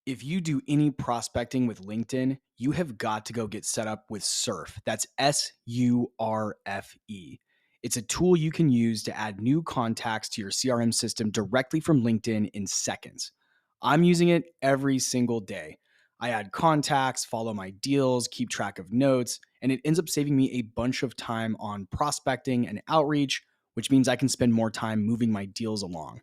If you do any prospecting with LinkedIn, you have got to go get set up with Surf. That's SURFE. It's a tool you can use to add new contacts to your CRM system directly from LinkedIn in seconds. I'm using it every single day. I add contacts, follow my deals, keep track of notes, and it ends up saving me a bunch of time on prospecting and outreach, which means I can spend more time moving my deals along.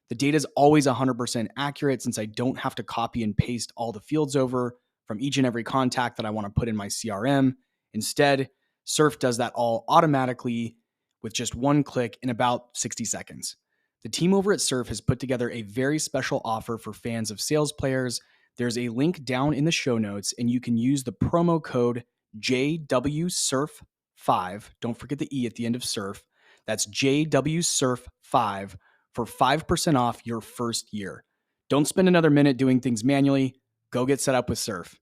The data is always 100% accurate since I don't have to copy and paste all the fields over from each and every contact that I want to put in my CRM. Instead, Surf does that all automatically with just one click in about 60 seconds. The team over at Surf has put together a very special offer for fans of sales players. There's a link down in the show notes, and you can use the promo code JWSurf5. Don't forget the E at the end of Surf. That's JWSurf5 for 5% off your first year. Don't spend another minute doing things manually. Go get set up with Surf.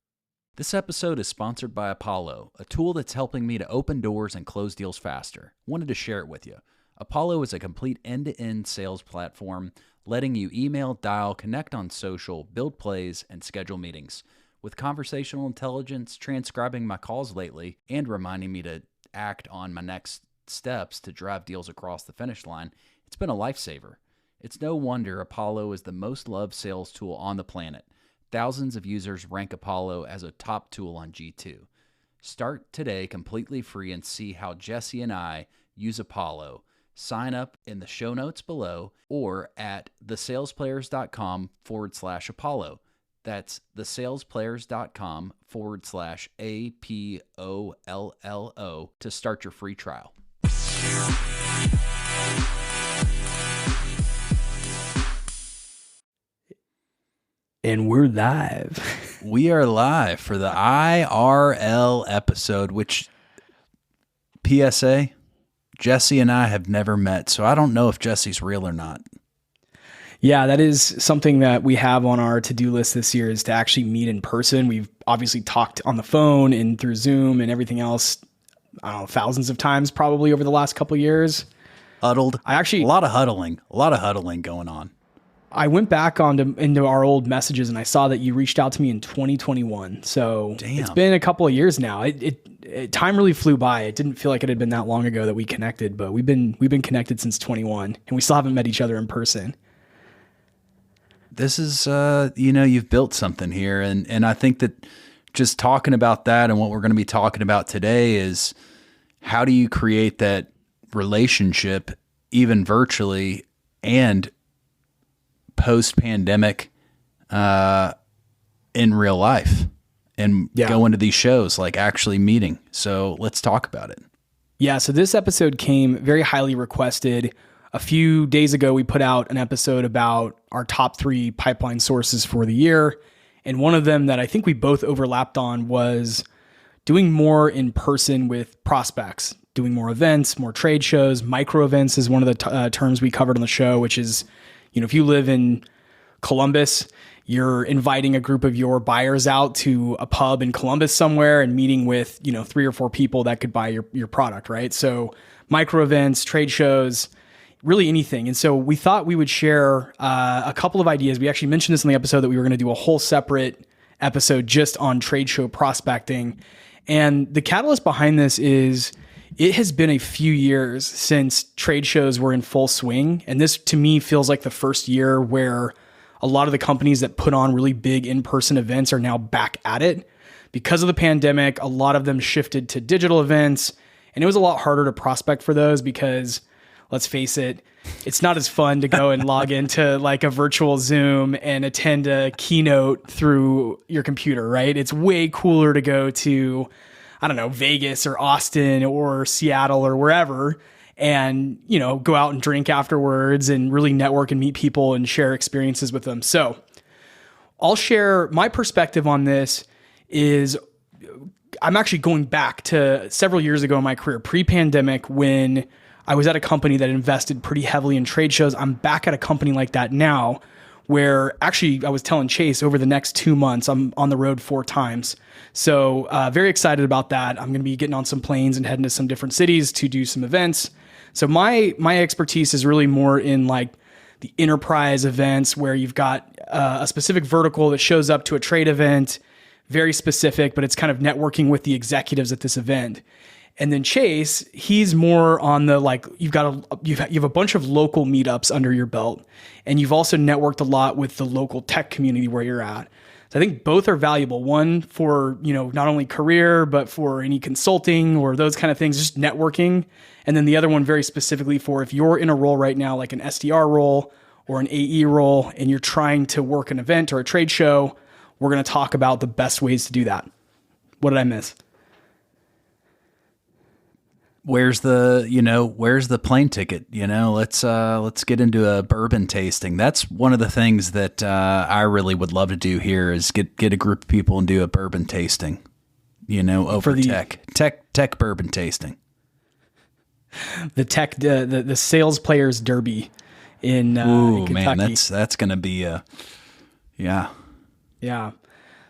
This episode is sponsored by Apollo, a tool that's helping me to open doors and close deals faster. Wanted to share it with you. Apollo is a complete end-to-end sales platform, letting you email, dial, connect on social, build plays, and schedule meetings. With conversational intelligence transcribing my calls lately and reminding me to act on my next steps to drive deals across the finish line, it's been a lifesaver. It's no wonder Apollo is the most loved sales tool on the planet. Thousands of users rank Apollo as a top tool on G2. Start today completely free and see how Jesse and I use Apollo. Sign up in the show notes below or at thesalesplayers.com/Apollo. That's thesalesplayers.com/APOLLO to start your free trial. And we're live. We are live for the IRL episode, which, PSA, Jesse and I have never met, so I don't know if Jesse's real or not. Yeah, that is something that we have on our to-do list this year, is to actually meet in person. We've obviously talked on the phone and through Zoom and everything else, I don't know, thousands of times probably over the last couple of years. Huddled. A lot of huddling going on. I went back into our old messages and I saw that you reached out to me in 2021. So It's been a couple of years now. Time really flew by. It didn't feel like it had been that long ago that we connected, but we've been connected since 21 and we still haven't met each other in person. This is, you've built something here. And I think that just talking about that and what we're going to be talking about today is how do you create that relationship, even virtually and post-pandemic in real life and going to these shows, like actually meeting. So let's talk about it. Yeah, so this episode came very highly requested. A few days ago, we put out an episode about our top 3 pipeline sources for the year. And one of them that I think we both overlapped on was doing more in person with prospects, doing more events, more trade shows. Micro events is one of the terms we covered on the show, which is, if you live in Columbus, you're inviting a group of your buyers out to a pub in Columbus somewhere and meeting with, 3 or 4 people that could buy your product, right? So micro events, trade shows, really anything. And so we thought we would share a couple of ideas. We actually mentioned this in the episode that we were going to do a whole separate episode just on trade show prospecting. And the catalyst behind this is it has been a few years since trade shows were in full swing. And this, to me, feels like the first year where a lot of the companies that put on really big in-person events are now back at it. Because of the pandemic, a lot of them shifted to digital events. And it was a lot harder to prospect for those because, let's face it, it's not as fun to go and log into like a virtual Zoom and attend a keynote through your computer, right? It's way cooler to go to, I don't know, Vegas or Austin or Seattle or wherever and, go out and drink afterwards and really network and meet people and share experiences with them. So I'll share my perspective on this is I'm actually going back to several years ago in my career, pre-pandemic, when I was at a company that invested pretty heavily in trade shows. I'm back at a company like that now, where actually I was telling Chase over the next 2 months, I'm on the road 4 times. So very excited about that. I'm going to be getting on some planes and heading to some different cities to do some events. So my expertise is really more in like the enterprise events where you've got a specific vertical that shows up to a trade event, very specific, but it's kind of networking with the executives at this event. And then Chase, he's more on the, like, you have a bunch of local meetups under your belt, and you've also networked a lot with the local tech community where you're at. So I think both are valuable. One for, not only career, but for any consulting or those kind of things, just networking. And then the other one very specifically for if you're in a role right now, like an SDR role or an AE role, and you're trying to work an event or a trade show, we're going to talk about the best ways to do that. What did I miss? Where's the plane ticket? Let's get into a bourbon tasting. That's one of the things that I really would love to do here is get a group of people and do a bourbon tasting, over tech bourbon tasting. The sales players derby in Kentucky. Man, that's going to be yeah.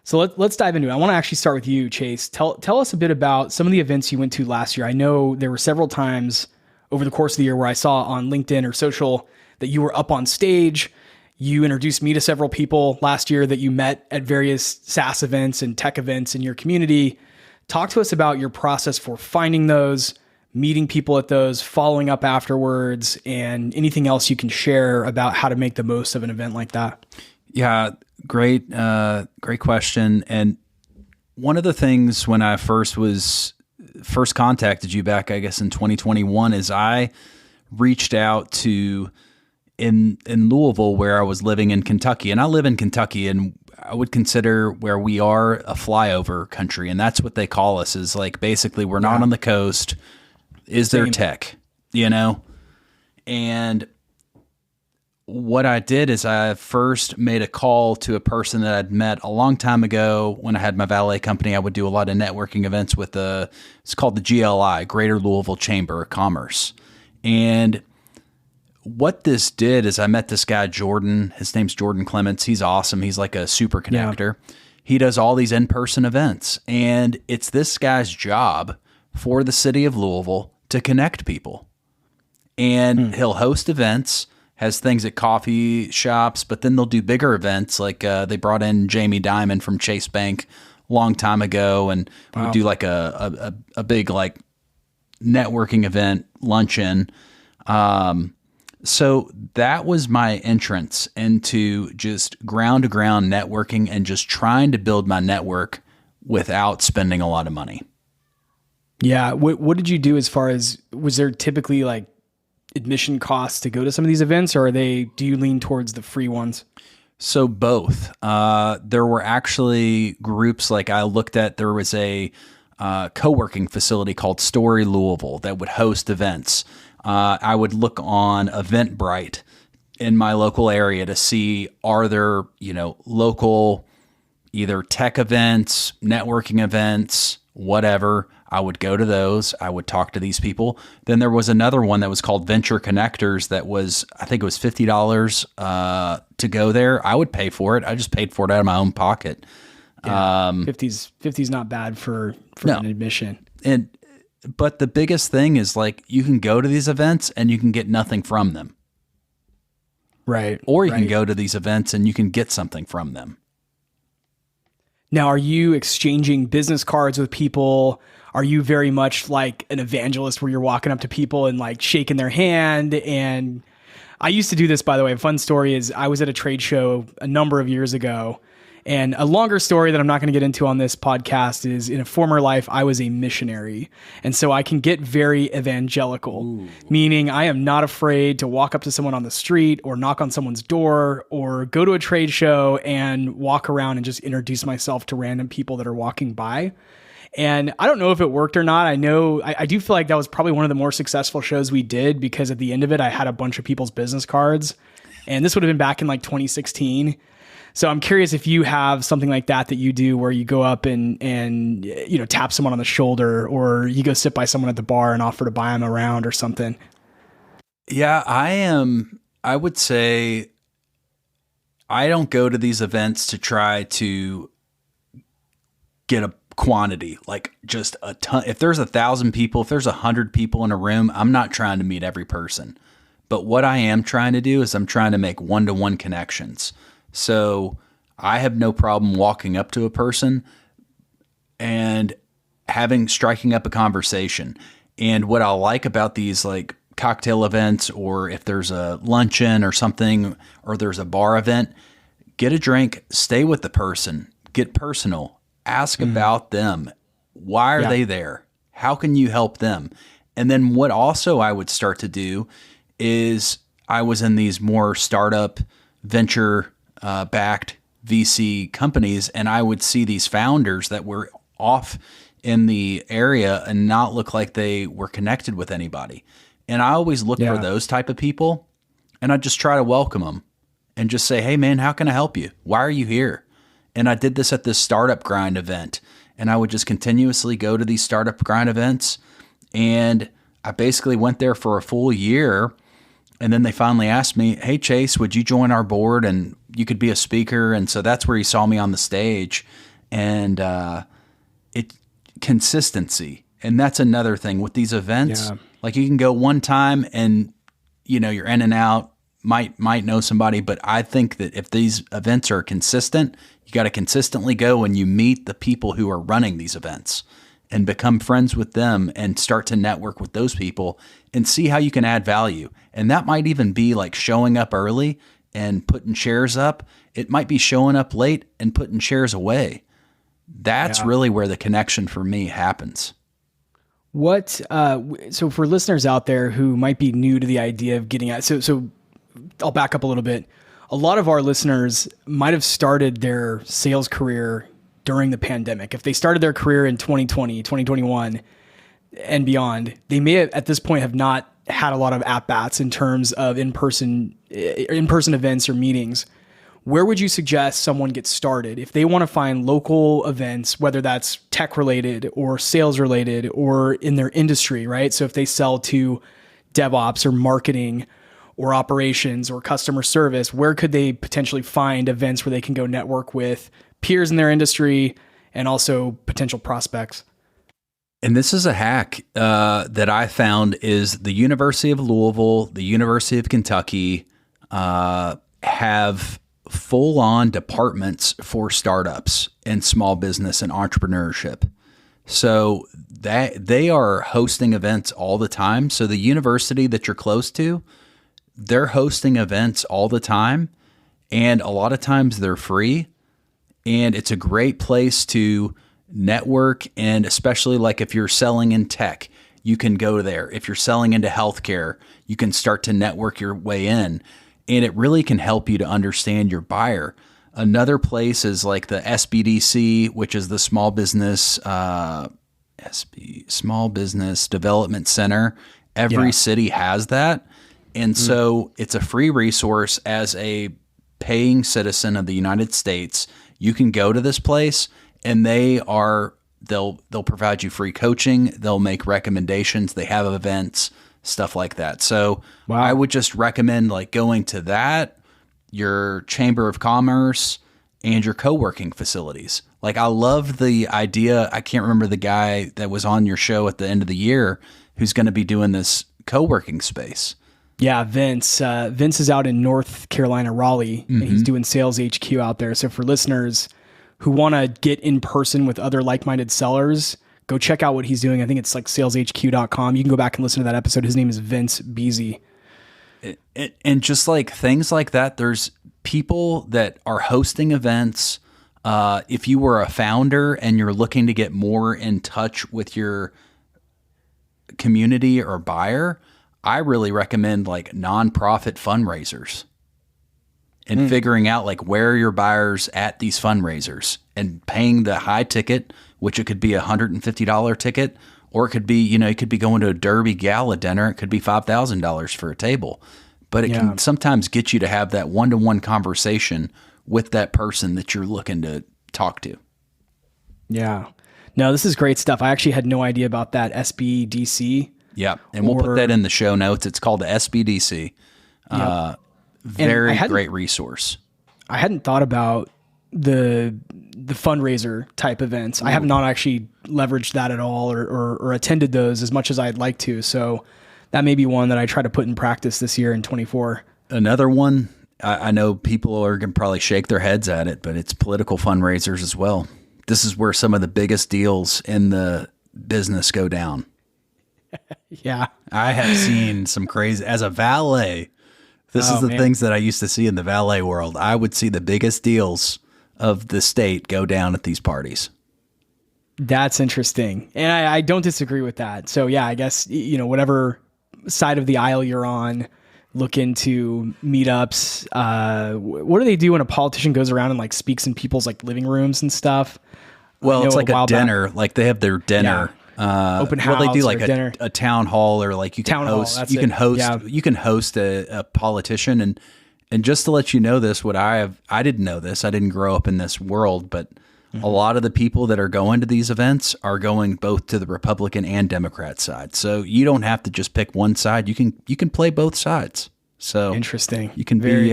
So let's dive into it. I want to actually start with you, Chase. Tell us a bit about some of the events you went to last year. I know there were several times over the course of the year where I saw on LinkedIn or social that you were up on stage. You introduced me to several people last year that you met at various SaaS events and tech events in your community. Talk to us about your process for finding those, meeting people at those, following up afterwards, and anything else you can share about how to make the most of an event like that. Yeah, great question. And one of the things when I first contacted you back, I guess in 2021, is I reached out to in Louisville, where I was living in Kentucky, and I live in Kentucky, and I would consider where we are a flyover country, and that's what they call us. Is like basically we're not on the coast. Is there tech? And what I did is I first made a call to a person that I'd met a long time ago when I had my valet company. I would do a lot of networking events with it's called the GLI, Greater Louisville Chamber of Commerce. And what this did is I met this guy, Jordan. His name's Jordan Clements. He's awesome. He's like a super connector. Yeah. He does all these in-person events, and it's this guy's job for the city of Louisville to connect people. And he'll host events, has things at coffee shops, but then they'll do bigger events. Like they brought in Jamie Dimon from Chase Bank a long time ago, and would do like a big like networking event, luncheon. So that was my entrance into just ground to ground networking and just trying to build my network without spending a lot of money. Yeah. What did you do as far as, was there typically like admission costs to go to some of these events, or do you lean towards the free ones? So both. There were actually groups, like I looked at, there was a co-working facility called Story Louisville that would host events. I would look on Eventbrite in my local area to see, are there, local either tech events, networking events, whatever. I would go to those. I would talk to these people. Then there was another one that was called Venture Connectors that was, I think it was $50 to go there. I would pay for it. I just paid for it out of my own pocket. Yeah, 50's not bad for an admission. But the biggest thing is like you can go to these events and you can get nothing from them. Right. Or you can go to these events and you can get something from them. Now, are you exchanging business cards with people? Are you very much like an evangelist where you're walking up to people and like shaking their hand? And I used to do this, by the way. A fun story is I was at a trade show a number of years ago. And a longer story that I'm not going to get into on this podcast is in a former life, I was a missionary. And so I can get very evangelical, meaning I am not afraid to walk up to someone on the street or knock on someone's door or go to a trade show and walk around and just introduce myself to random people that are walking by. And I don't know if it worked or not. I do feel like that was probably one of the more successful shows we did because at the end of it, I had a bunch of people's business cards. And this would have been back in like 2016. So I'm curious if you have something like that you do where you go up and tap someone on the shoulder, or you go sit by someone at the bar and offer to buy them around or something. Yeah, I would say I don't go to these events to try to get a quantity, like just a ton. If there's 1,000 people, if there's 100 people in a room, I'm not trying to meet every person. But what I am trying to do is I'm trying to make one-to-one connections. So I have no problem walking up to a person and striking up a conversation. And what I like about these like cocktail events, or if there's a luncheon or something, or there's a bar event, get a drink, stay with the person, get personal, ask about them. Why are they there? How can you help them? And then what also I would start to do is I was in these more startup venture backed VC companies, and I would see these founders that were off in the area and not look like they were connected with anybody. And I always look for those type of people, and I just try to welcome them and just say, hey man, how can I help you? Why are you here? And I did this at this startup grind event, and I would just continuously go to these startup grind events. And I basically went there for a full year. And then they finally asked me, hey Chase, would you join our board and you could be a speaker? And so that's where he saw me on the stage. And consistency. And that's another thing with these events. Yeah. Like you can go one time and you're in and out, might know somebody, but I think that if these events are consistent, you got to consistently go and you meet the people who are running these events and become friends with them and start to network with those people and see how you can add value. And that might even be like showing up early and putting chairs up. It might be showing up late and putting chairs away. That's really where the connection for me happens. So for listeners out there who might be new to the idea of getting out, so I'll back up a little bit. A lot of our listeners might have started their sales career during the pandemic. If they started their career in 2020, 2021 and beyond, they may have, at this point have not had a lot of at-bats in terms of in-person events or meetings. Where would you suggest someone get started if they want to find local events, whether that's tech related or sales related or in their industry, right? So if they sell to DevOps or marketing or operations or customer service, where could they potentially find events where they can go network with peers in their industry and also potential prospects? And this is a hack that I found is the University of Louisville, the University of Kentucky have full-on departments for startups and small business and entrepreneurship. So that they are hosting events all the time. So the university that you're close to, they're hosting events all the time. And a lot of times they're free. And it's a great place to network. And especially like if you're selling in tech, you can go there. If you're selling into healthcare, you can start to network your way in. And it really can help you to understand your buyer. Another place is like the SBDC, which is the Small Business Small Business Development Center. Every city has that. And so it's a free resource. As a paying citizen of the United States, you can go to this place and they'll provide you free coaching. They'll make recommendations. They have events, stuff like that. So I would just recommend like going to that, your Chamber of Commerce, and your co-working facilities. Like I love the idea. I can't remember the guy that was on your show at the end of the year who's going to be doing this co-working space. Yeah, Vince. Vince is out in North Carolina, Raleigh, and he's doing Sales HQ out there. So for listeners who want to get in person with other like-minded sellers, go check out what he's doing. I think it's like saleshq.com. You can go back and listen to that episode. His name is Vince Beese. And just like things like that, there's people that are hosting events. If you were a founder and you're looking to get more in touch with your community or buyer, I really recommend like nonprofit fundraisers and figuring out like where are your buyers at these fundraisers and paying the high ticket, which it could be $150 ticket, or it could be, it could be going to a Derby gala dinner. It could be $5,000 for a table, but it can sometimes get you to have that one-to-one conversation with that person that you're looking to talk to. Yeah. No, this is great stuff. I actually had no idea about that SBDC. Yeah. And we'll put that in the show notes. It's called the SBDC. Very great resource. I hadn't thought about the fundraiser type events. I have not actually leveraged that at all or attended those as much as I'd like to. So that may be one that I try to put in practice this year in 24. Another one, I know people are going to probably shake their heads at it, but it's political fundraisers as well. This is where some of the biggest deals in the business go down. Yeah. I have seen some crazy, as a valet, this is the things that I used to see in the valet world. I would see the biggest deals of the state go down at these parties. That's interesting. And I don't disagree with that. So yeah, I guess, whatever side of the aisle you're on, look into meetups. What do they do when a politician goes around and like speaks in people's like living rooms and stuff? Well, it's like a dinner, like they have their dinner. Yeah. Open house. Well, they do like dinner. A town hall, or like you can host. You can host a politician, and just to let you know this, I didn't know this. I didn't grow up in this world, but a lot of the people that are going to these events are going both to the Republican and Democrat side. So you don't have to just pick one side. You can play both sides. So interesting. You can very,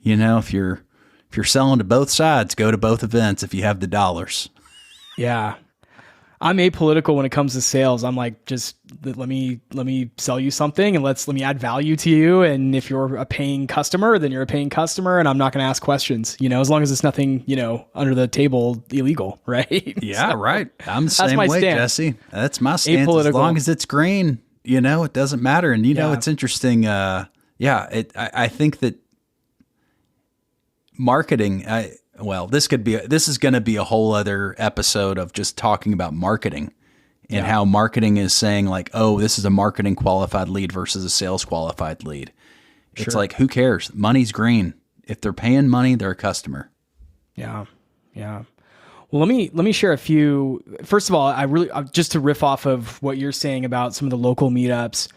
if you're selling to both sides, go to both events if you have the dollars. Yeah. I'm apolitical when it comes to sales. I'm like, just let me sell you something and let me add value to you. And if you're a paying customer, then you're a paying customer, and I'm not going to ask questions, as long as it's nothing, under the table illegal. Right. Yeah. Right. I'm the same way, stance. Jesse. That's my stance. Apolitical. As long as it's green, it doesn't matter. And it's interesting. I think that marketing, this is going to be a whole other episode of just talking about marketing and how marketing is saying like, oh, this is a marketing qualified lead versus a sales qualified lead. Sure. It's like, who cares? Money's green. If they're paying money, they're a customer. Yeah. Yeah. Well, let me share a few. First of all, I really, just to riff off of what you're saying about some of the local meetups,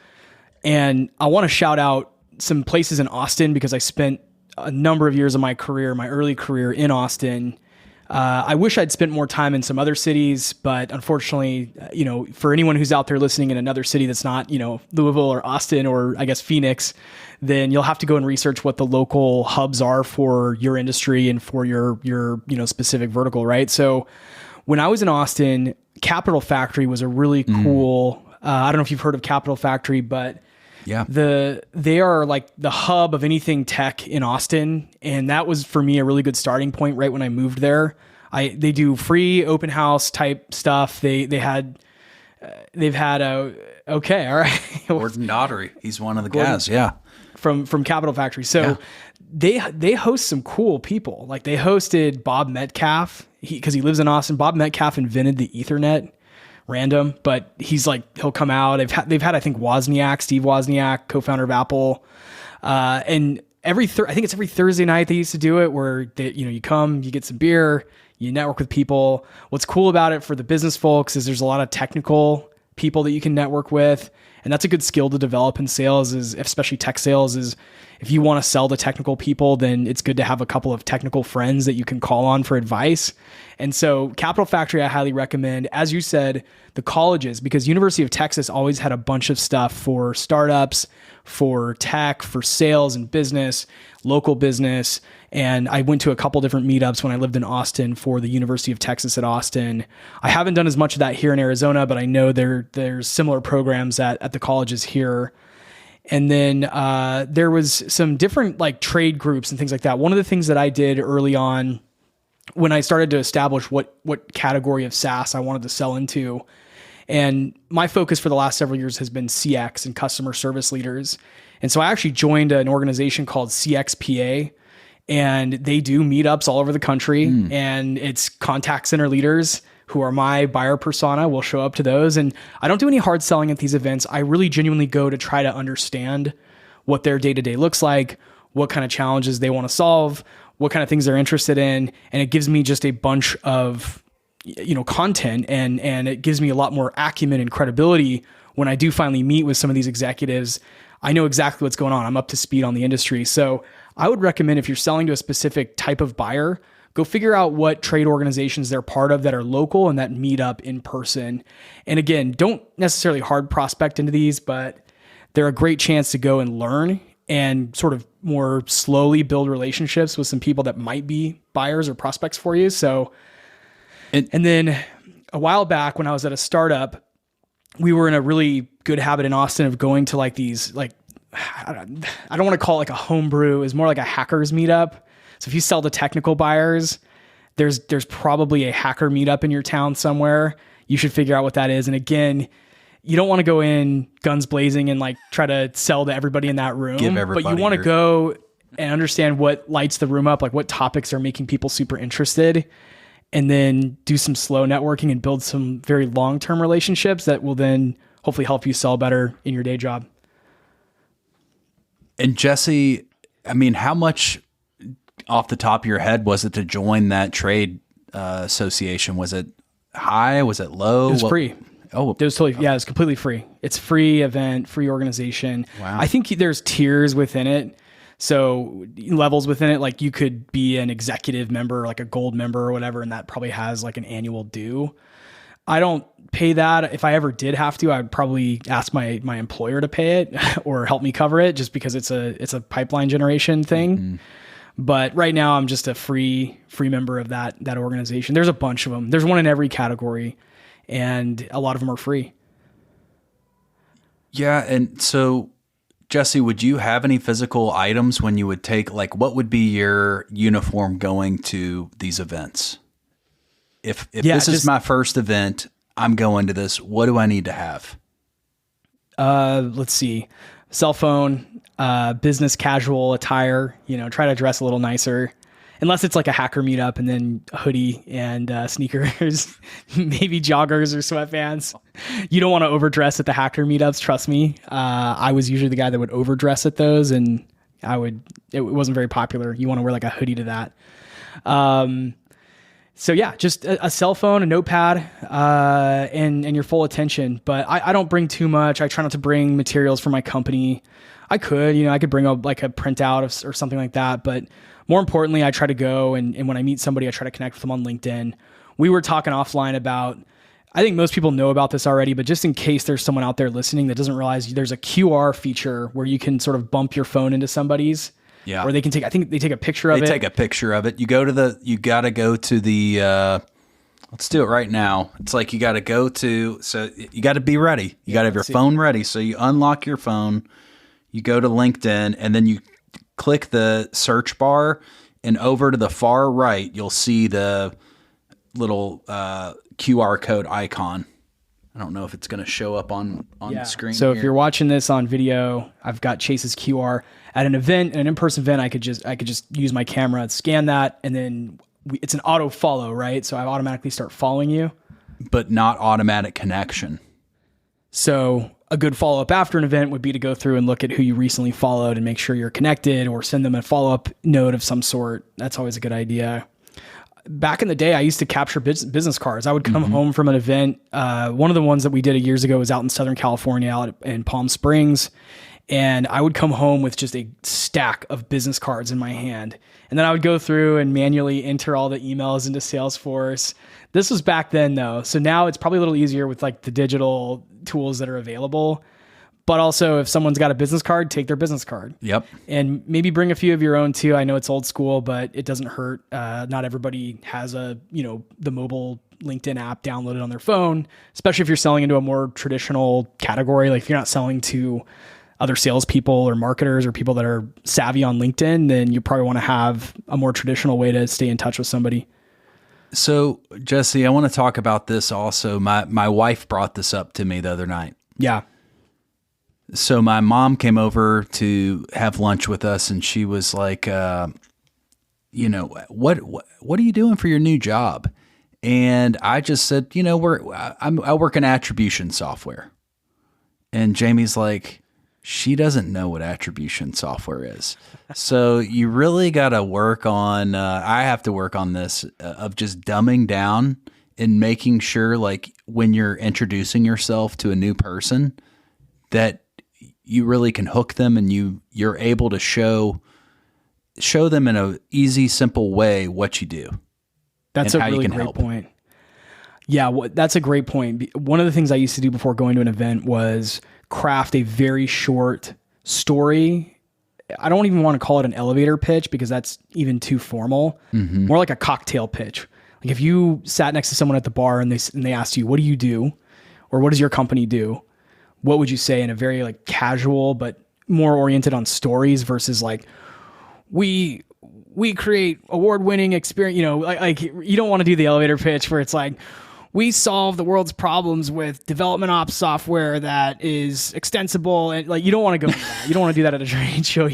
and I want to shout out some places in Austin because I spent a number of years of my early career in Austin. I wish I'd spent more time in some other cities, but unfortunately, for anyone who's out there listening in another city that's not, Louisville or Austin or I guess Phoenix, then you'll have to go and research what the local hubs are for your industry and for your specific vertical, right? So when I was in Austin, Capital Factory was a really cool, I don't know if you've heard of Capital Factory, but yeah, they are like the hub of anything tech in Austin, and that was for me a really good starting point right when I moved there. They do free open house type stuff. They've had okay, all right. Gordon Daughtery, he's one of the guys, yeah, from Capital Factory. So they host some cool people. Like they hosted Bob Metcalf because he lives in Austin. Bob Metcalf invented the Ethernet. Random, but he'll come out. They've had I think Steve Wozniak, co-founder of Apple, and I think it's every Thursday night they used to do it where you come, you get some beer, you network with people. What's cool about it for the business folks is there's a lot of technical people that you can network with, and that's a good skill to develop in sales, is especially tech sales. Is if you want to sell to technical people, then it's good to have a couple of technical friends that you can call on for advice. And so Capital Factory, I highly recommend. As you said, the colleges, because University of Texas always had a bunch of stuff for startups, for tech, for sales and business, local business. And I went to a couple different meetups when I lived in Austin for the University of Texas at Austin. I haven't done as much of that here in Arizona, but I know there's similar programs at the colleges here. And then there was some different like trade groups and things like that. One of the things that I did early on when I started to establish what category of SaaS I wanted to sell into, and my focus for the last several years has been CX and customer service leaders. And so I actually joined an organization called CXPA, and they do meetups all over the country, and it's contact center leaders who are my buyer persona will show up to those. And I don't do any hard selling at these events. I really genuinely go to try to understand what their day-to-day looks like, what kind of challenges they want to solve, what kind of things they're interested in. And it gives me just a bunch of, content, and it gives me a lot more acumen and credibility when I do finally meet with some of these executives. I know exactly what's going on. I'm up to speed on the industry. So I would recommend, if you're selling to a specific type of buyer, go figure out what trade organizations they're part of that are local and that meet up in person. And again, don't necessarily hard prospect into these, but they're a great chance to go and learn and sort of more slowly build relationships with some people that might be buyers or prospects for you. So, and then a while back when I was at a startup, we were in a really good habit in Austin of going to like these, like, I don't want to call it like a homebrew, is more like a hackers meetup. So if you sell to technical buyers, there's probably a hacker meetup in your town somewhere. You should figure out what that is. And again, you don't want to go in guns blazing and like try to sell to everybody in that room, but you want to go and understand what lights the room up, like what topics are making people super interested, and then do some slow networking and build some very long-term relationships that will then hopefully help you sell better in your day job. And Jesse, I mean, how much off the top of your head was it to join that trade association? Was it high? Was it low? It was free. Oh, it was totally, yeah, it's completely free. It's free event, free organization. Wow. I think there's tiers within it. So levels within it, like you could be an executive member, like a gold member or whatever, and that probably has like an annual due. I don't pay that. If I ever did have to, I'd probably ask my employer to pay it or help me cover it, just because it's a pipeline generation thing. Mm-hmm. But right now I'm just a free member of that organization. There's a bunch of them. There's one in every category, and a lot of them are free. Yeah. And so, Jesse, would you have any physical items when you would take, like, what would be your uniform going to these events? If this is my first event, I'm going to this, what do I need to have? Let's see. Cell phone, business casual attire, try to dress a little nicer, unless it's like a hacker meetup, and then a hoodie and sneakers, maybe joggers or sweatpants. You don't want to overdress at the hacker meetups. Trust me. I was usually the guy that would overdress at those, and it wasn't very popular. You want to wear like a hoodie to that. So yeah, just a cell phone, a notepad, and your full attention. But I don't bring too much. I try not to bring materials for my company. I could bring a printout or something like that. But more importantly, I try to go and when I meet somebody, I try to connect with them on LinkedIn. We were talking offline about, I think most people know about this already, but just in case there's someone out there listening that doesn't realize, there's a QR feature where you can sort of bump your phone into somebody's. Yeah. Or they can take, I think they take a picture of it. They take a picture of it. You got to go to the, let's do it right now. It's like you got to be ready. You got to have your phone ready. So you unlock your phone, you go to LinkedIn, and then you click the search bar, and over to the far right, you'll see the little QR code icon. I don't know if it's going to show up on the screen. So if you're watching this on video, I've got Chase's QR. At an event, an in-person event, I could just use my camera and scan that, and then it's an auto follow, right? So I automatically start following you. But not automatic connection. So a good follow-up after an event would be to go through and look at who you recently followed and make sure you're connected, or send them a follow-up note of some sort. That's always a good idea. Back in the day, I used to capture business cards. I would come home from an event. One of the ones that we did years ago was out in Southern California, out in Palm Springs. And I would come home with just a stack of business cards in my hand. And then I would go through and manually enter all the emails into Salesforce. This was back then though. So now it's probably a little easier with like the digital tools that are available. But also if someone's got a business card, take their business card. Yep. And maybe bring a few of your own too. I know it's old school, but it doesn't hurt. Not everybody has the mobile LinkedIn app downloaded on their phone, especially if you're selling into a more traditional category. Like if you're not selling to other salespeople or marketers or people that are savvy on LinkedIn, then you probably want to have a more traditional way to stay in touch with somebody. So Jesse, I want to talk about this also. My wife brought this up to me the other night. Yeah. So my mom came over to have lunch with us, and she was like, what are you doing for your new job? And I just said, I work in attribution software. And Jamie's like, she doesn't know what attribution software is. So you really got to work on, I have to work on this of just dumbing down and making sure, like, when you're introducing yourself to a new person, that you really can hook them, and you're able to show them in a easy, simple way what you do. That's a really great point. Yeah, that's a great point. One of the things I used to do before going to an event was craft a very short story. I don't even want to call it an elevator pitch because that's even too formal. Mm-hmm. More like a cocktail pitch. Like if you sat next to someone at the bar and they asked you, what do you do? Or what does your company do? what would you say in a very like casual, but more oriented on stories versus like, we create award-winning experience, like you don't want to do the elevator pitch where it's like, we solve the world's problems with development ops software that is extensible. And like, you don't want to go into that. You don't want to do that at a trade show.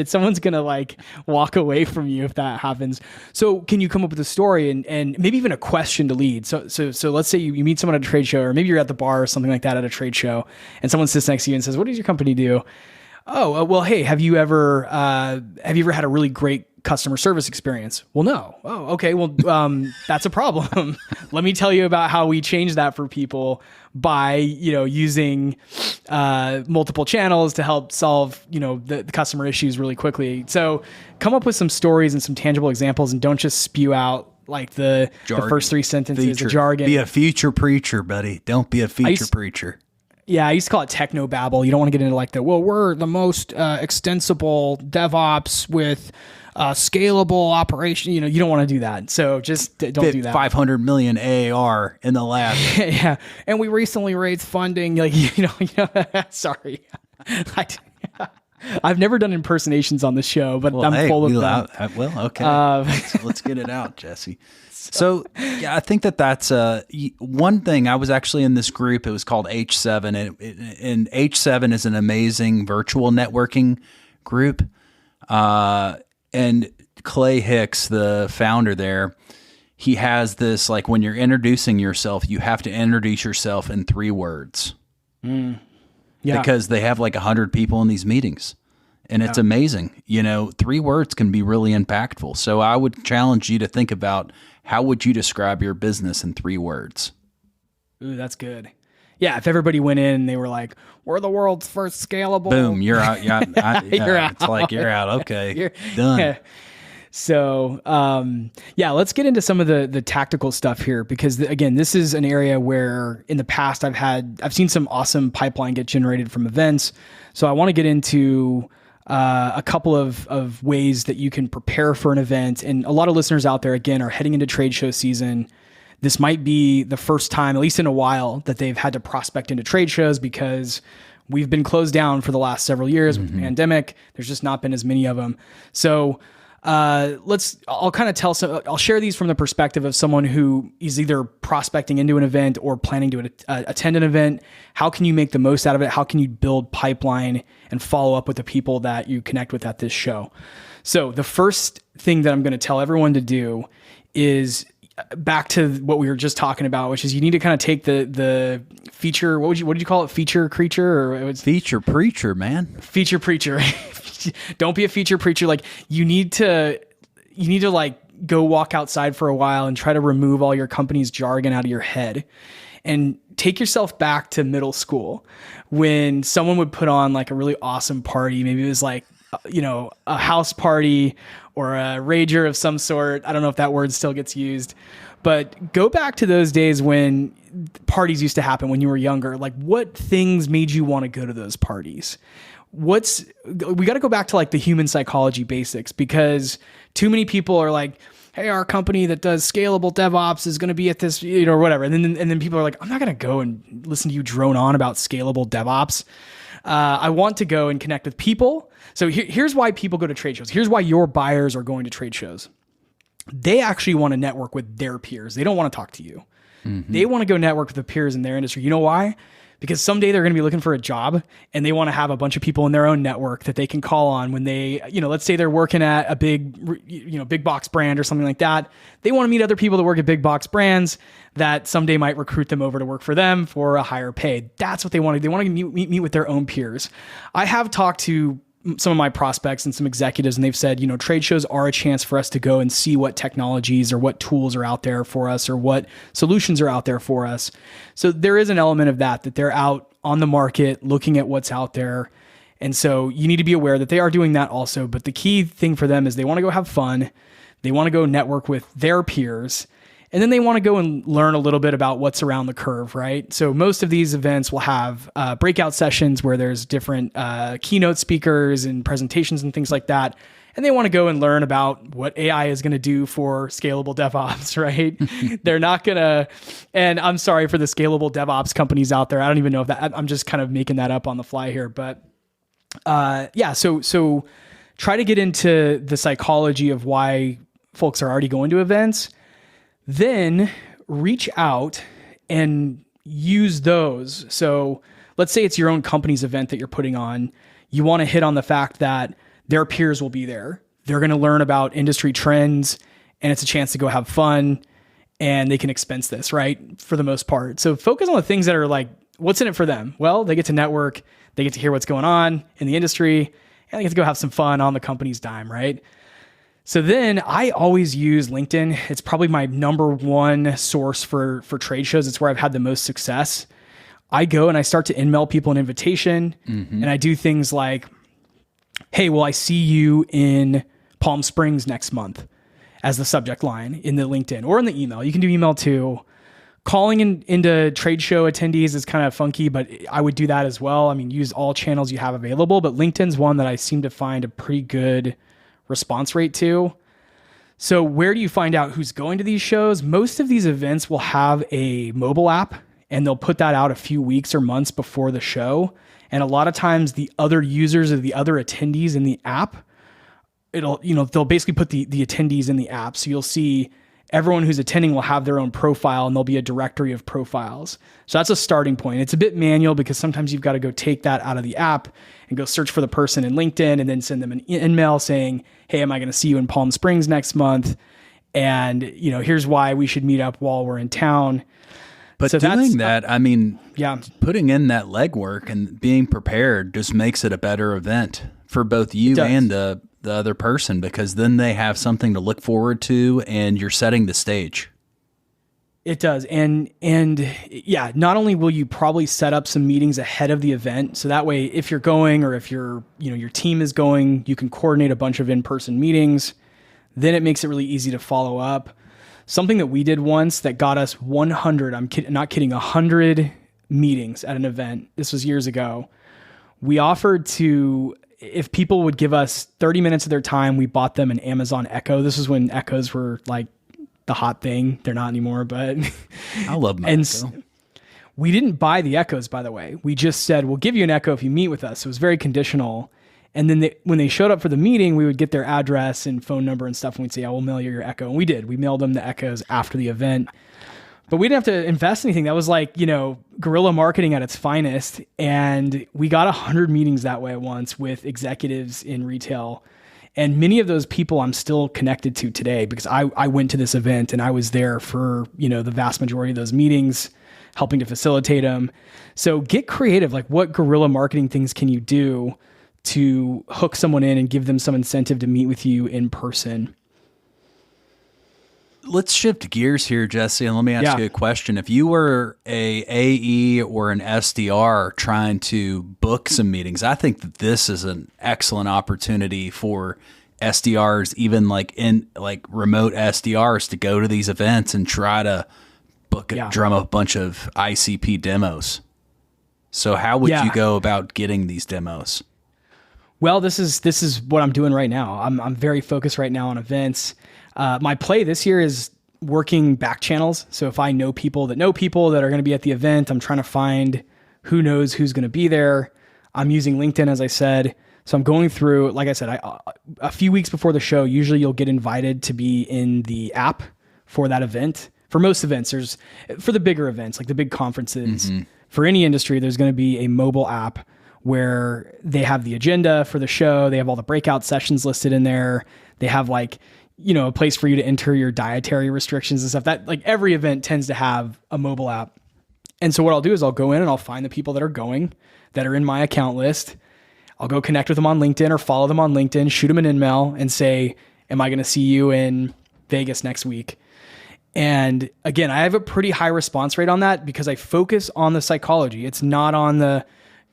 Someone's going to like walk away from you if that happens. So can you come up with a story and maybe even a question to lead? So let's say you meet someone at a trade show, or maybe you're at the bar or something like that at a trade show, and someone sits next to you and says, what does your company do? Oh, well, hey, have you ever had a really great customer service experience? Well, no. Oh, okay. Well, that's a problem. Let me tell you about how we change that for people by, using multiple channels to help solve, the customer issues really quickly. So come up with some stories and some tangible examples, and don't just spew out like the first 3 sentences, the jargon. Be a future preacher, buddy. Don't be a feature preacher. Yeah, I used to call it techno babble. You don't want to get into like we're the most extensible DevOps with scalable operation. You don't want to do that. So just don't do that. 500 million AAR in the lab. Yeah, and we recently raised funding. Like sorry, I've never done impersonations on the show, but I'm full of them. Well, okay, let's get it out, Jesse. So yeah, I think that's one thing. I was actually in this group. It was called H7, and H7 is an amazing virtual networking group. And Clay Hicks, the founder there, he has this, like, when you're introducing yourself, you have to introduce yourself in 3 words. Yeah. Because they have like 100 people in these meetings. And it's amazing. 3 words can be really impactful. So I would challenge you to think about, how would you describe your business in 3 words? Ooh, that's good. Yeah, if everybody went in and they were like, we're the world's first scalable. Boom, you're out. You're out. It's like, you're out. Okay, you're done. Yeah. So, let's get into some of the tactical stuff here, because again, this is an area where in the past I've seen some awesome pipeline get generated from events. So I want to get into a couple of ways that you can prepare for an event. And a lot of listeners out there, again, are heading into trade show season. This might be the first time, at least in a while, that they've had to prospect into trade shows because we've been closed down for the last several years with the pandemic. There's just not been as many of them. So I'll share these from the perspective of someone who is either prospecting into an event or planning to attend an event. How can you make the most out of it? How can you build pipeline and follow up with the people that you connect with at this show? So the first thing that I'm going to tell everyone to do is back to what we were just talking about, which is you need to kind of take the feature. What did you call it? Feature creature, or it was feature preacher, man. Feature preacher. Don't be a feature preacher. Like you need to like go walk outside for a while and try to remove all your company's jargon out of your head, and take yourself back to middle school when someone would put on like a really awesome party. Maybe it was like, a house party or a rager of some sort. I don't know if that word still gets used, but go back to those days when parties used to happen when you were younger. Like what things made you want to go to those parties? We got to go back to like the human psychology basics, because too many people are like, hey, our company that does scalable DevOps is going to be at this, or whatever. And then people are like, I'm not going to go and listen to you drone on about scalable DevOps. I want to go and connect with people. So here's why people go to trade shows. Here's why your buyers are going to trade shows. They actually want to network with their peers. They don't want to talk to you. Mm-hmm. They want to go network with the peers in their industry. You know why? Because someday they're going to be looking for a job, and they want to have a bunch of people in their own network that they can call on when they, let's say they're working at a big box brand or something like that. They want to meet other people that work at big box brands that someday might recruit them over to work for them for a higher pay. That's what they want to do. They want to meet with their own peers. I have talked to some of my prospects and some executives, and they've said, trade shows are a chance for us to go and see what technologies or what tools are out there for us or what solutions are out there for us. So there is an element of that they're out on the market looking at what's out there. And so you need to be aware that they are doing that also. But the key thing for them is they want to go have fun. They want to go network with their peers. And then they want to go and learn a little bit about what's around the curve, right? So most of these events will have breakout sessions where there's different keynote speakers and presentations and things like that. and they want to go and learn about what AI is going to do for scalable DevOps, right? They're not going to, and I'm sorry for the scalable DevOps companies out there. I don't even know if that, I'm just kind of making that up on the fly here, but so try to get into the psychology of why folks are already going to events, then reach out and use those. So let's say it's your own company's event that you're putting on. You want to hit on the fact that their peers will be there. They're going to learn about industry trends, and it's a chance to go have fun, and they can expense this, right? For the most part. So focus on the things that are like, what's in it for them? Well, they get to network, they get to hear what's going on in the industry, and they get to go have some fun on the company's dime, right? So then I always use LinkedIn. It's probably my number one source for trade shows. It's where I've had the most success. I go and I start to email people an invitation, and I do things like, hey, well, I see you in Palm Springs next month as the subject line in the LinkedIn or in the email. You can do email too. Calling into trade show attendees is kind of funky, but I would do that as well. I mean, use all channels you have available, but LinkedIn's one that I seem to find a pretty good response rate to. So where do you find out who's going to these shows? Most of these events will have a mobile app, and they'll put that out a few weeks or months before the show. And a lot of times the other users or the other attendees in the app, they'll basically put the attendees in the app. So you'll see everyone who's attending will have their own profile, and there'll be a directory of profiles. So that's a starting point. It's a bit manual because sometimes you've got to go take that out of the app and go search for the person in LinkedIn and then send them an email saying, hey, am I going to see you in Palm Springs next month? And, here's why we should meet up while we're in town. But so doing that, putting in that legwork and being prepared just makes it a better event for both you and the other person, because then they have something to look forward to and you're setting the stage. It does. And not only will you probably set up some meetings ahead of the event, so that way if you're going or if your team is going, you can coordinate a bunch of in-person meetings. Then it makes it really easy to follow up. Something that we did once that got us 100, not kidding, 100 meetings at an event. This was years ago. We offered to, if people would give us 30 minutes of their time, we bought them an Amazon Echo. This was when Echoes were like the hot thing. They're not anymore, but I love my Echo. We didn't buy the Echoes, by the way. We just said, we'll give you an Echo if you meet with us. It was very conditional. And then when they showed up for the meeting, we would get their address and phone number and stuff. And we'd say, we'll mail you your Echo. And we did. We mailed them the Echoes after the event. But we didn't have to invest anything. That was like, guerrilla marketing at its finest. And we got 100 meetings that way at once with executives in retail. And many of those people I'm still connected to today because I went to this event and I was there for, the vast majority of those meetings, helping to facilitate them. So get creative. Like, what guerrilla marketing things can you do to hook someone in and give them some incentive to meet with you in person? Let's shift gears here, Jesse, and let me ask you a question. If you were a AE or an SDR trying to book some meetings, I think that this is an excellent opportunity for SDRs, even like remote SDRs, to go to these events and try to drum up a bunch of ICP demos. So how would you go about getting these demos? Well, this is what I'm doing right now. I'm very focused right now on events. My play this year is working back channels. So if I know people that are going to be at the event, I'm trying to find who knows who's going to be there. I'm using LinkedIn, as I said. So I'm going through, like I said, a few weeks before the show, usually you'll get invited to be in the app for that event. For most events, for the bigger events, like the big conferences, for any industry, there's going to be a mobile app where they have the agenda for the show. They have all the breakout sessions listed in there. They have a place for you to enter your dietary restrictions and stuff. That, like, every event tends to have a mobile app. And so what I'll do is I'll go in and I'll find the people that are going, that are in my account list. I'll go connect with them on LinkedIn or follow them on LinkedIn, shoot them an email and say, am I going to see you in Vegas next week? And again, I have a pretty high response rate on that because I focus on the psychology. It's not on the,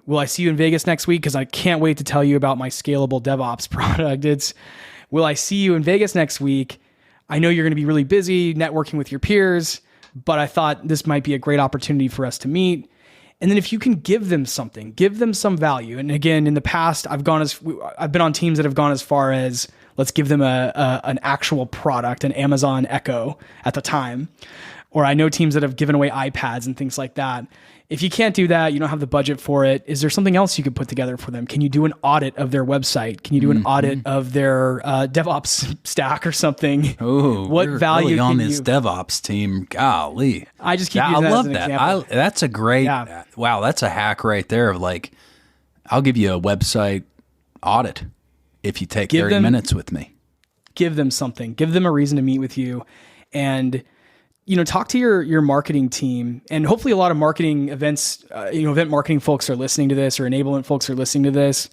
will I see you in Vegas next week? Because I can't wait to tell you about my scalable DevOps product. It's, will I see you in Vegas next week? I know you're going to be really busy networking with your peers, but I thought this might be a great opportunity for us to meet. And then if you can give them something, give them some value. And again, in the past, I've been on teams that have gone as far as, Let's give them an actual product, an Amazon Echo at the time. Or I know teams that have given away iPads and things like that. If you can't do that, you don't have the budget for it, is there something else you could put together for them? Can you do an audit of their website? Can you do an audit of their DevOps stack or something? Oh, what value really on can this you... DevOps team? Golly. I just keep using I that love as an that. example. That's a great, wow, that's a hack right there of like, I'll give you a website audit if you take 30 minutes with me. Give them something. Give them a reason to meet with you. And talk to your marketing team, and hopefully a lot of marketing events, event marketing folks are listening to this, or enablement folks are listening to this.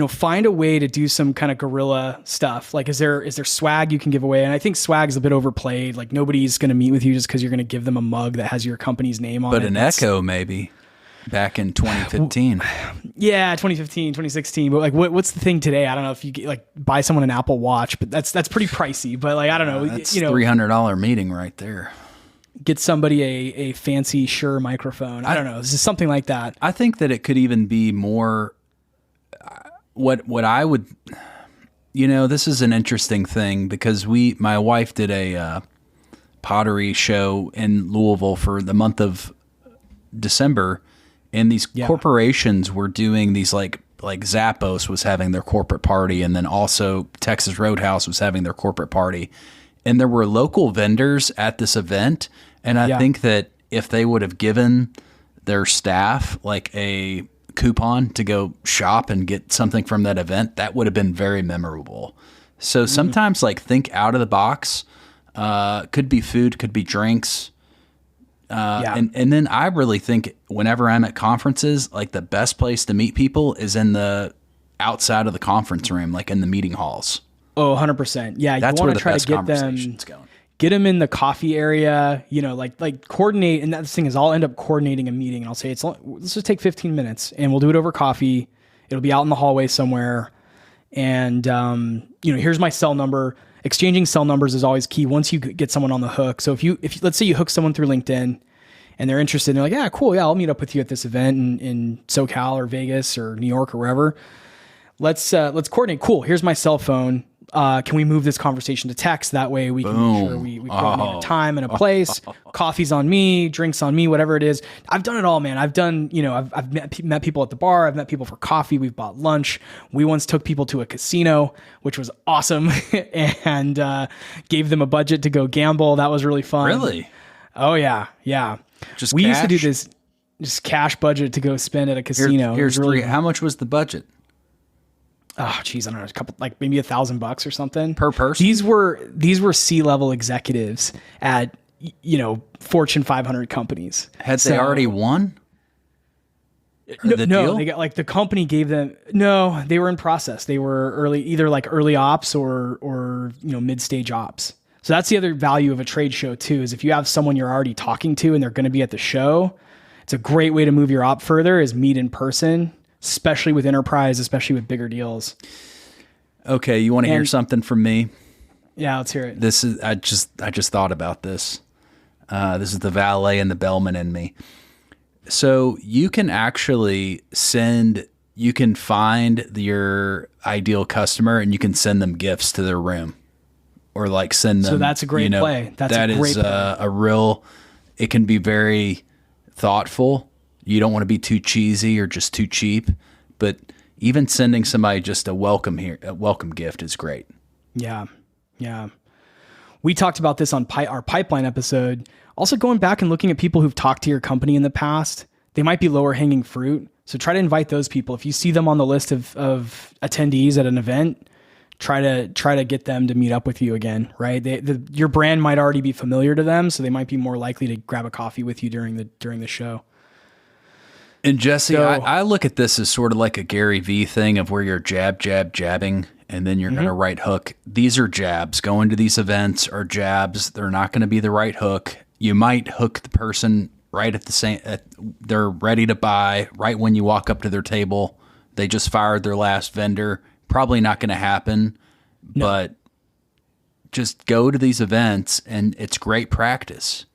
Find a way to do some kind of guerrilla stuff. Like, is there swag you can give away? And I think swag's a bit overplayed. Like, nobody's going to meet with you just because you're going to give them a mug that has your company's name on it. But an Echo maybe back in 2015. Yeah, 2015, 2016. But like, what's the thing today? I don't know if you buy someone an Apple Watch, but that's pretty pricey. But like, I don't know. That's $300 meeting right there. Get somebody a fancy Shure microphone. I don't know. This is something like that. I think that it could even be more. What I would, this is an interesting thing because my wife did a pottery show in Louisville for the month of December. And these corporations were doing these like Zappos was having their corporate party, and then also Texas Roadhouse was having their corporate party. And there were local vendors at this event. And I think that if they would have given their staff like a coupon to go shop and get something from that event, that would have been very memorable. So sometimes like think out of the box. Could be food, could be drinks. And then I really think whenever I'm at conferences, like the best place to meet people is in the outside of the conference room, like in the meeting halls. Oh, 100%. Yeah. That's you where want the to try best to get conversation's going. Get them in the coffee area, like coordinate. And that's the thing is I'll end up coordinating a meeting and I'll say, let's just take 15 minutes and we'll do it over coffee. It'll be out in the hallway somewhere. And, here's my cell number. Exchanging cell numbers is always key once you get someone on the hook. So if let's say you hook someone through LinkedIn and they're interested and they're like, yeah, cool. Yeah, I'll meet up with you at this event in SoCal or Vegas or New York or wherever. Let's coordinate. Cool. Here's my cell phone. Can we move this conversation to text? That way we can make sure we coordinate a time and a place. Coffee's on me, drinks on me, whatever it is. I've done it all, man. I've done, I've met people at the bar. I've met people for coffee. We've bought lunch. We once took people to a casino, which was awesome, and gave them a budget to go gamble. That was really fun. Really? Oh yeah, yeah. We used to do this, just cash budget to go spend at a casino. Here's really, how much was the budget? Oh, geez, I don't know, a couple, like maybe $1,000 or something per person. These were C-level executives at Fortune 500 companies. Had they already won? No, deal? They got the company gave them. No, they were in process. They were either early ops or mid-stage ops. So that's the other value of a trade show too. Is if you have someone you're already talking to and they're going to be at the show, it's a great way to move your op further. Is meet in person. Especially with enterprise, especially with bigger deals. Okay, you want to hear something from me? Yeah, let's hear it. This is I just thought about this. This is the valet and the bellman in me. So you can actually you can find your ideal customer and you can send them gifts to their room, or send them. So that's a great play. That is a real. It can be very thoughtful. You don't want to be too cheesy or just too cheap, but even sending somebody just a welcome gift is great. Yeah. Yeah. We talked about this on our pipeline episode. Also going back and looking at people who've talked to your company in the past, they might be lower hanging fruit. So try to invite those people. If you see them on the list of attendees at an event, try to get them to meet up with you again, right? Your brand might already be familiar to them, so they might be more likely to grab a coffee with you during the show. And Jesse, I look at this as sort of like a Gary V thing of where you're jabbing, and then you're going to right hook. These are jabs. Going to these events are jabs. They're not going to be the right hook. You might hook the person right at the same. They're ready to buy right when you walk up to their table. They just fired their last vendor. Probably not going to happen, but just go to these events, and it's great practice.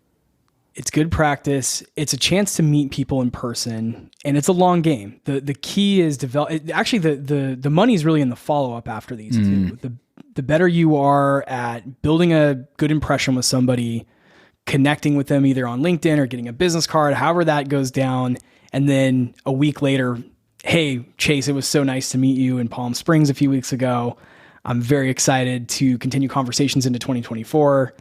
It's good practice. It's a chance to meet people in person, and it's a long game. The key is actually the money is really in the follow up after these two. the better you are at building a good impression with somebody, connecting with them either on LinkedIn or getting a business card, however that goes down. And then a week later, hey, Chase, it was so nice to meet you in Palm Springs a few weeks ago. I'm very excited to continue conversations into 2024.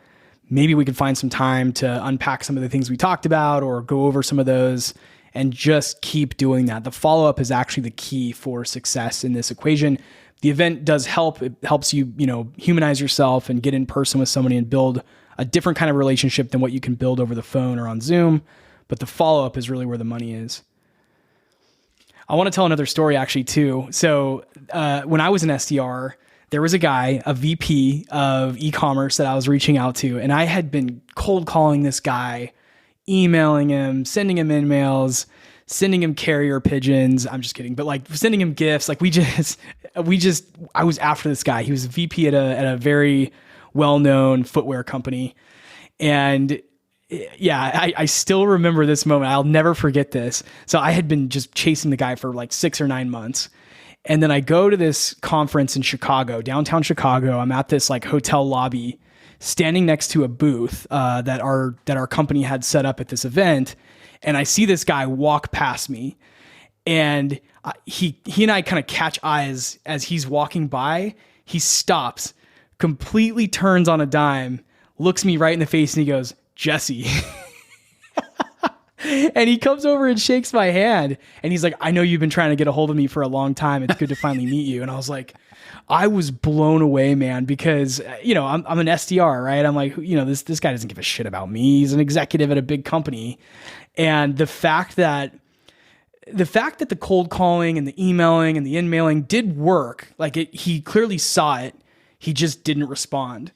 Maybe we could find some time to unpack some of the things we talked about or go over some of those and just keep doing that. The follow-up is actually the key for success in this equation. The event does help. It helps you, humanize yourself and get in person with somebody and build a different kind of relationship than what you can build over the phone or on Zoom. But the follow-up is really where the money is. I want to tell another story actually too. So when I was an SDR, there was a guy, a VP of e-commerce that I was reaching out to, and I had been cold calling this guy, emailing him, sending him emails, sending him carrier pigeons. I'm just kidding, but like sending him gifts. Like I was after this guy. He was a VP at a very well-known footwear company. And yeah, I still remember this moment. I'll never forget this. So I had been just chasing the guy for like 6 or 9 months. And then I go to this conference in Chicago, downtown Chicago. I'm at this like hotel lobby, standing next to a booth that our company had set up at this event. And I see this guy walk past me, and he and I kind of catch eyes as he's walking by. He stops, completely turns on a dime, looks me right in the face, and he goes, "Jesse." And he comes over and shakes my hand, and he's like, "I know you've been trying to get a hold of me for a long time. It's good to finally meet you." And I was like, I was blown away, man, because, I'm an SDR, right? I'm like, this guy doesn't give a shit about me. He's an executive at a big company. And the fact that the cold calling and the emailing and the in-mailing did work, he clearly saw it. He just didn't respond.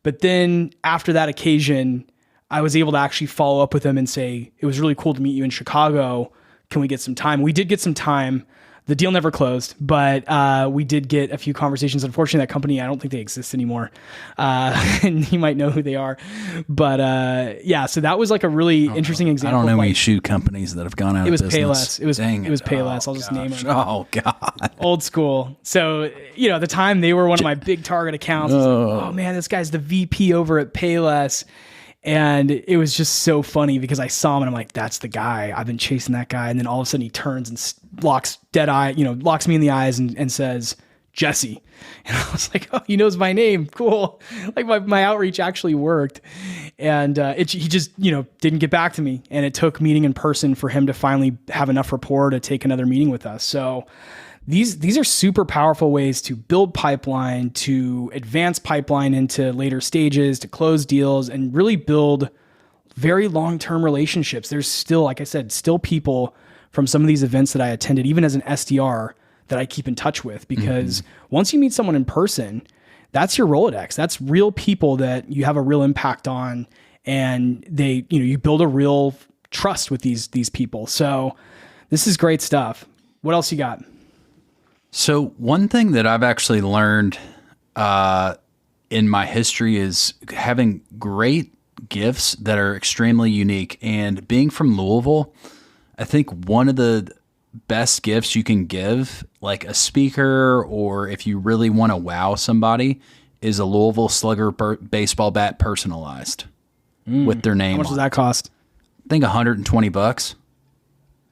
But then after that occasion, I was able to actually follow up with him and say, it was really cool to meet you in Chicago. Can we get some time? We did get some time. The deal never closed, but we did get a few conversations. Unfortunately, that company, I don't think they exist anymore. And you might know who they are. But yeah, so that was like a really interesting example. I don't know any shoe companies that have gone out of business. It was Payless. It was Payless. I'll just name it. Oh, God. Old school. So, at the time, they were one of my big target accounts. I was like, oh, man, this guy's the VP over at Payless. And it was just so funny because I saw him and I'm like, that's the guy. I've been chasing that guy. And then all of a sudden he turns and looks me in the eyes and says, "Jesse." And I was like, oh, he knows my name. Cool. Like my outreach actually worked. And he just, didn't get back to me. And it took meeting in person for him to finally have enough rapport to take another meeting with us. So these are super powerful ways to build pipeline, to advance pipeline into later stages, to close deals, and really build very long-term relationships. There's still, like I said, still people from some of these events that I attended, even as an SDR, that I keep in touch with, because once you meet someone in person, that's your Rolodex. That's real people that you have a real impact on, and they, you build a real trust with these people. So this is great stuff. What else you got? So one thing that I've actually learned in my history is having great gifts that are extremely unique. And being from Louisville, I think one of the best gifts you can give, like a speaker, or if you really want to wow somebody, is a Louisville Slugger baseball bat personalized with their name. How much does that cost? I think $120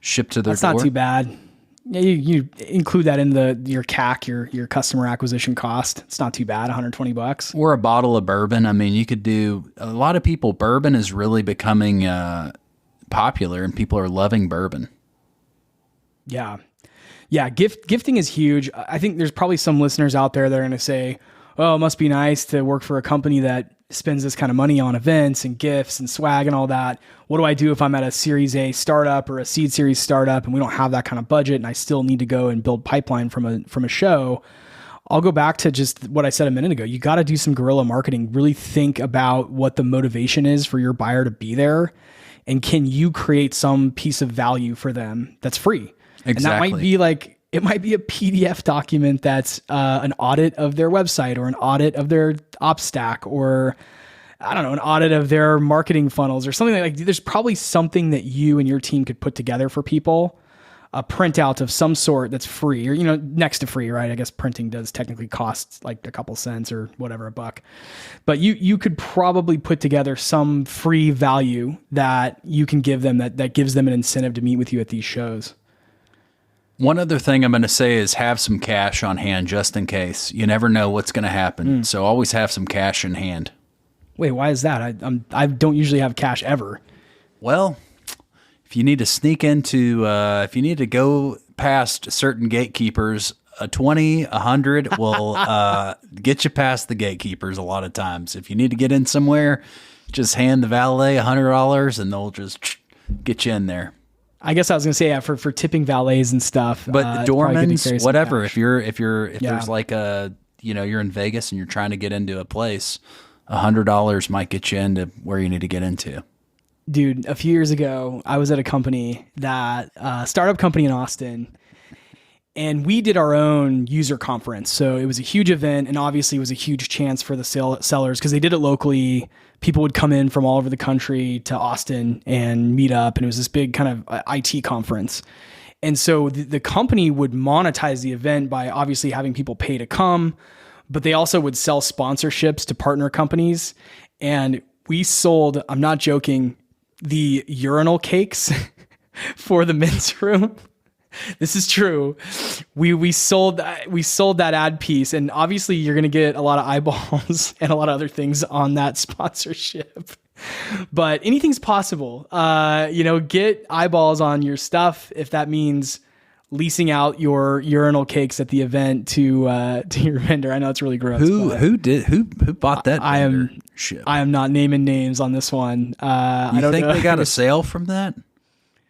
shipped to their door. That's not too bad. Yeah, you include that in your CAC, your customer acquisition cost. It's not too bad, $120. Or a bottle of bourbon. I mean, you could do a lot of people. Bourbon is really becoming popular, and people are loving bourbon. Yeah. Gifting is huge. I think there's probably some listeners out there that are going to say, "Oh, it must be nice to work for a company that spends this kind of money on events and gifts and swag and all that. What do I do if I'm at a Series A startup or a seed series startup and we don't have that kind of budget and I still need to go and build pipeline from a show?" I'll go back to just what I said a minute ago. You got to do some guerrilla marketing. Really think about what the motivation is for your buyer to be there, and can you create some piece of value for them that's free? Exactly. And that might be like, it might be a PDF document that's an audit of their website, or an audit of their ops stack, or I don't know, an audit of their marketing funnels or something like that. There's probably something that you and your team could put together for people a printout of some sort that's free, or, next to free, right? I guess printing does technically cost like a couple cents or whatever, a buck. But you could probably put together some free value that you can give them that gives them an incentive to meet with you at these shows. One other thing I'm going to say is have some cash on hand just in case. You never know what's going to happen. So always have some cash in hand. Wait, why is that? I don't usually have cash ever. Well, if you need to sneak into, if you need to go past certain gatekeepers, a 20, 100 will get you past the gatekeepers a lot of times. If you need to get in somewhere, just hand the valet $100 and they'll just get you in there. I guess I was gonna say, yeah, for tipping valets and stuff. But doormans, whatever. If there's like you're in Vegas and you're trying to get into a place, $100 might get you into where you need to get into. Dude, a few years ago, I was at a company startup company in Austin, and we did our own user conference. So it was a huge event, and obviously it was a huge chance for the sellers because they did it locally. People would come in from all over the country to Austin and meet up, and it was this big kind of IT conference. And so the company would monetize the event by obviously having people pay to come, but they also would sell sponsorships to partner companies. And we sold, I'm not joking, the urinal cakes for the men's room. This is true. We sold that ad piece, and obviously you're going to get a lot of eyeballs and a lot of other things on that sponsorship. But anything's possible. Get eyeballs on your stuff if that means leasing out your urinal cakes at the event to your vendor. I know it's really gross. Who bought that? I am not naming names on this one. I don't think they got a sale from that?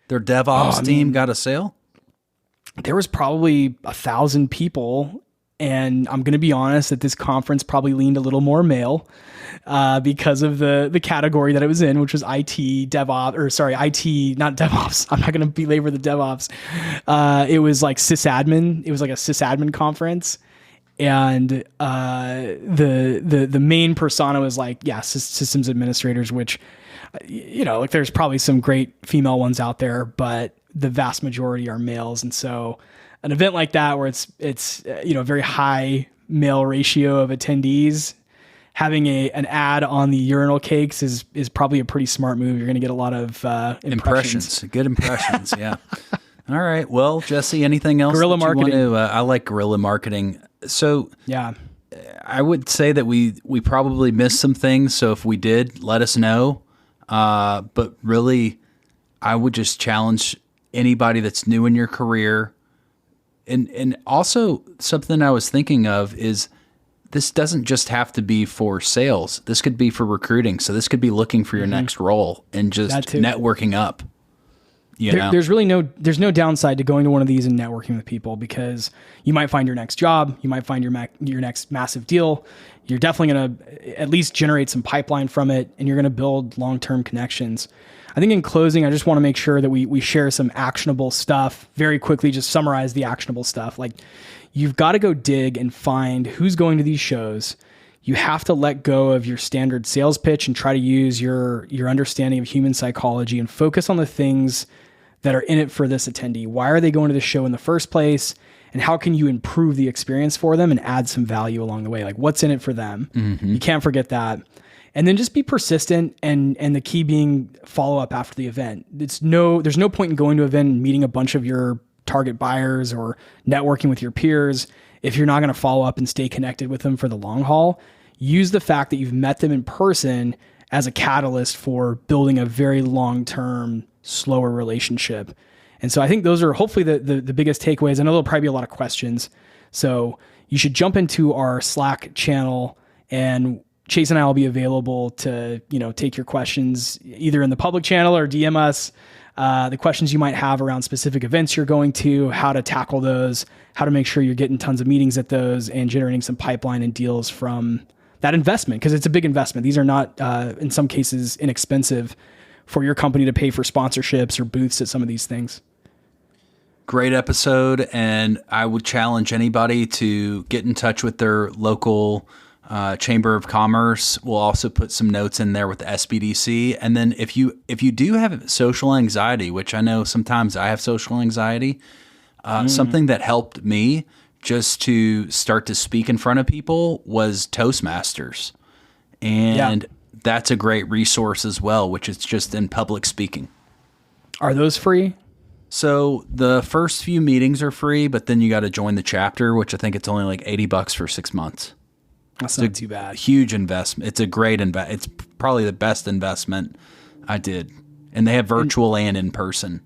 Their DevOps team got a sale? There was probably 1,000 people, and I'm going to be honest that this conference probably leaned a little more male because of the category that it was in, which was IT, DevOps, or sorry, IT, not DevOps. I'm not going to belabor the DevOps. It was like sysadmin. It was like a sysadmin conference. And the main persona was like, systems administrators, which, there's probably some great female ones out there, but the vast majority are males. And so an event like that, where it's a very high male ratio of attendees, having an ad on the urinal cakes is probably a pretty smart move. You're going to get a lot of impressions. Good impressions. Yeah. All right. Well, Jesse, anything else? Guerrilla marketing. I like guerrilla marketing. So yeah, I would say that we probably missed some things. So if we did, let us know. But really, I would just challenge anybody that's new in your career. And also something I was thinking of is this doesn't just have to be for sales. This could be for recruiting. So this could be looking for your next role and just networking up. There's no downside to going to one of these and networking with people, because you might find your next job. You might find your next massive deal. You're definitely going to at least generate some pipeline from it, and you're going to build long-term connections. I think in closing, I just want to make sure that we share some actionable stuff very quickly. Just summarize the actionable stuff. Like, you've got to go dig and find who's going to these shows. You have to let go of your standard sales pitch and try to use your understanding of human psychology and focus on the things that are in it for this attendee. Why are they going to the show in the first place? And how can you improve the experience for them and add some value along the way? Like, what's in it for them? Mm-hmm. You can't forget that. And then just be persistent, and the key being follow up after the event. There's no point in going to an event and meeting a bunch of your target buyers or networking with your peers if you're not going to follow up and stay connected with them for the long haul. Use the fact that you've met them in person as a catalyst for building a very long-term, slower relationship. And so I think those are hopefully the biggest takeaways. I know there'll probably be a lot of questions. So you should jump into our Slack channel, and Chase and I will be available to, take your questions either in the public channel or DM us, the questions you might have around specific events you're going to, how to tackle those, how to make sure you're getting tons of meetings at those and generating some pipeline and deals from that investment. Because it's a big investment. These are not, in some cases, inexpensive for your company to pay for sponsorships or booths at some of these things. Great episode. And I would challenge anybody to get in touch with their local Chamber of Commerce. We'll also put some notes in there with the SBDC. And then if you do have social anxiety, which I know sometimes I have social anxiety, something that helped me just to start to speak in front of people was Toastmasters. And that's a great resource as well, which is just in public speaking. Are those free? So the first few meetings are free, but then you got to join the chapter, which I think it's only like $80 for 6 months. That's not too bad. Huge investment. It's a great It's probably the best investment I did. And they have virtual and in person.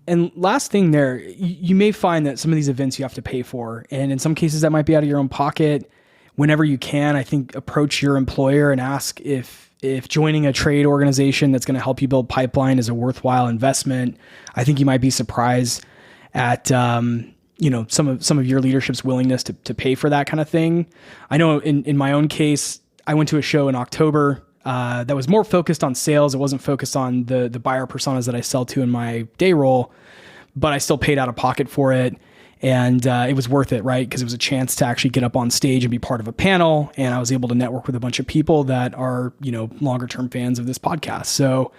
And last thing there, you may find that some of these events you have to pay for. And in some cases that might be out of your own pocket. Whenever you can, I think approach your employer and ask if joining a trade organization that's going to help you build pipeline is a worthwhile investment. I think you might be surprised at some of your leadership's willingness to pay for that kind of thing. I know in my own case, I went to a show in October that was more focused on sales. It wasn't focused on the buyer personas that I sell to in my day role, but I still paid out of pocket for it. And it was worth it, right? Because it was a chance to actually get up on stage and be part of a panel. And I was able to network with a bunch of people that are, longer term fans of this podcast. So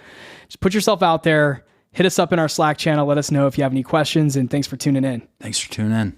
just put yourself out there, hit us up in our Slack channel. Let us know if you have any questions. And thanks for tuning in. Thanks for tuning in.